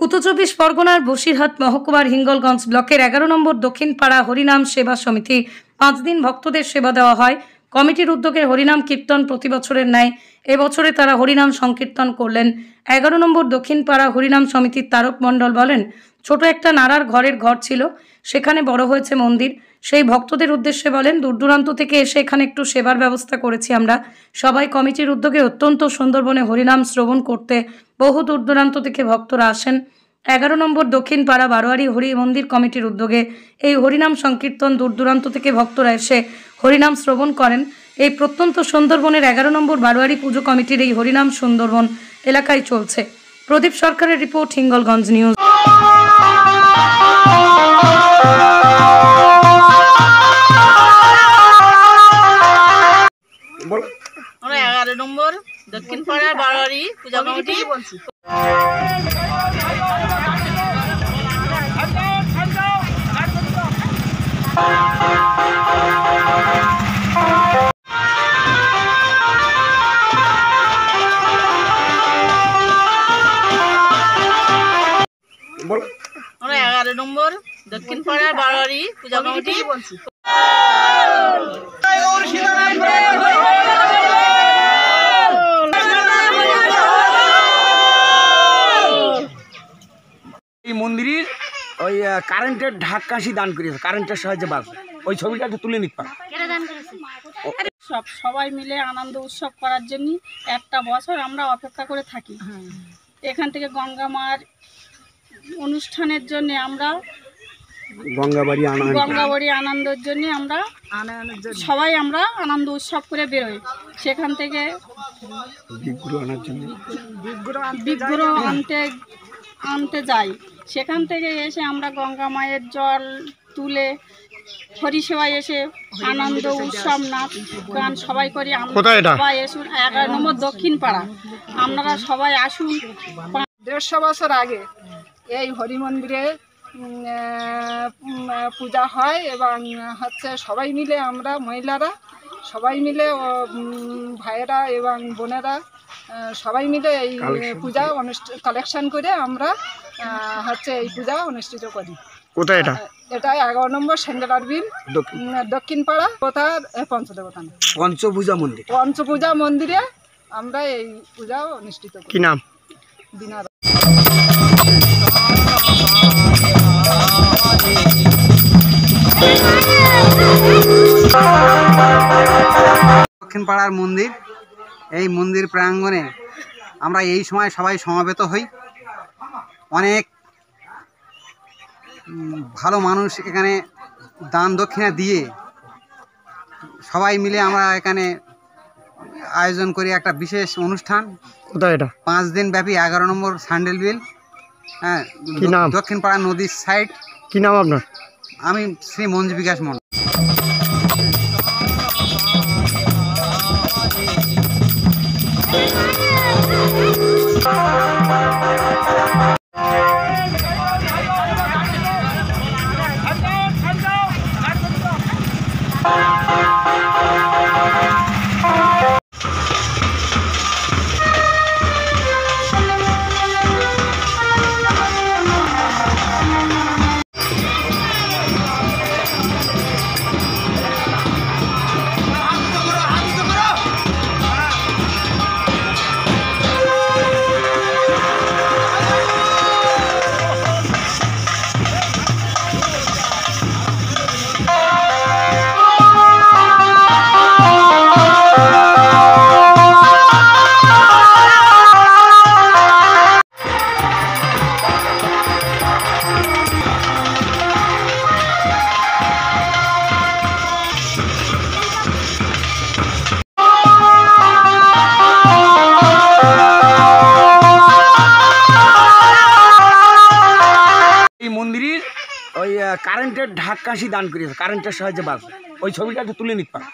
উত্তর চব্বিশ পরগনার বসিরহাট মহকুমার হিঙ্গলগঞ্জ ব্লকের 11 নম্বর দক্ষিণপাড়া হরিনাম সেবা সমিতি 5 দিন ভক্তদের সেবা দেওয়া হয়। কমিটির উদ্যোগে হরিনাম কীর্তন প্রতি বছরের ন্যায় এবছরে তারা হরিনাম সংকীর্তন করলেন। 11 নম্বর দক্ষিণপাড়া হরিনাম সমিতির তারক মণ্ডল বলেন, ছোট একটা নাড়ার ঘরের ঘর ছিল, সেখানে বড় হয়েছে মন্দির। সেই ভক্তদের উদ্দেশ্যে বলেন, দূর দূরান্ত থেকে এসে এখানে একটু সেবার ব্যবস্থা করেছি আমরা সবাই। কমিটির উদ্যোগে অত্যন্ত সুন্দরবনে হরিনাম শ্রবণ করতে বহু দূর দূরান্ত থেকে ভক্তরা আসেন। 11 নম্বর দক্ষিণপাড়া বারোয়ারি হরি মন্দির কমিটির উদ্যোগে এই হরিনাম সংকীর্তন দূর দূরান্ত থেকে ভক্তরা এসে হরিনাম শ্রবণ করেন। এই প্রত্যন্ত সুন্দরবনের 11 নম্বর বারোয়ারি পুজো কমিটির এই হরিনাম সুন্দরবন এলাকায় চলছে। প্রদীপ সরকারের রিপোর্ট, হিঙ্গলগঞ্জ নিউজ। 11 নম্বর দক্ষিণপাড়া বারোয়ারি পূজা কমিটি আমরা 11 নম্বর দক্ষিণপাড়া বারোয়ারি পূজা কমিটি এই মন্দিরের ওই কারেন্টের ঢাকাশি দান করেছে, কারেন্টের সাহায্যে বাস ওই ছবিটা একটু তুলে নিতে পারে। সবাই মিলে আনন্দ উৎসব করার জন্য একটা বছর আমরা অপেক্ষা করে থাকি। এখান থেকে গঙ্গা মার অনুষ্ঠানের জন্য আমরা গঙ্গাবাড়ি আনন্দের জন্য আমরা সবাই আমরা আনন্দ উৎসব করে বেরোই। সেখান থেকে বিগ্রহ আনতে যাই। সেখান থেকে এসে আমরা গঙ্গা মায়ের জল তুলে হরিসেবায় এসে আনন্দ উৎসব নাচ গান সবাই করি। সবাই আসুন 11 নম্বর দক্ষিণপাড়া, আপনারা সবাই আসুন। 150 বছর আগে এই হরি মন্দিরে পূজা হয় এবং সবাই মিলে আমরা মহিলারা সবাই মিলে ভাইয়েরা এবং বোনেরা সবাই মিলে এই পূজা কালেকশন করে আমরা এই পূজা অনুষ্ঠিত করি। কোথায় এটা? এটা 11 নম্বর সেন্ডার বিল দক্ষিণপাড়া কোথার পঞ্চপূজা মন্দিরে আমরা এই পূজা অনুষ্ঠিত করি। কি নাম? দিনার। দক্ষিণপাড়ার মন্দির, এই মন্দির প্রাঙ্গণে আমরা এই সময় সবাই সমাবেত হই। অনেক ভালো মানুষ এখানে দান দক্ষিণা দিয়ে সবাই মিলে আমরা এখানে আয়োজন করি একটা বিশেষ অনুষ্ঠান। কোথায় এটা? 5 দিন ব্যাপী 11 নম্বর স্যান্ডেল বিল, হ্যাঁ, দক্ষিণপাড়া নদীর সাইড। কি নাম আপনার? আমি শ্রী মঞ্জু বিকাশ মন্ডল। মন্দিরের ওই কারেন্টের ঢাকাশি দান করেছে, কারেন্টের সাহায্যে বাস ওই ছবিটা একটু তুলে নিতে পারে।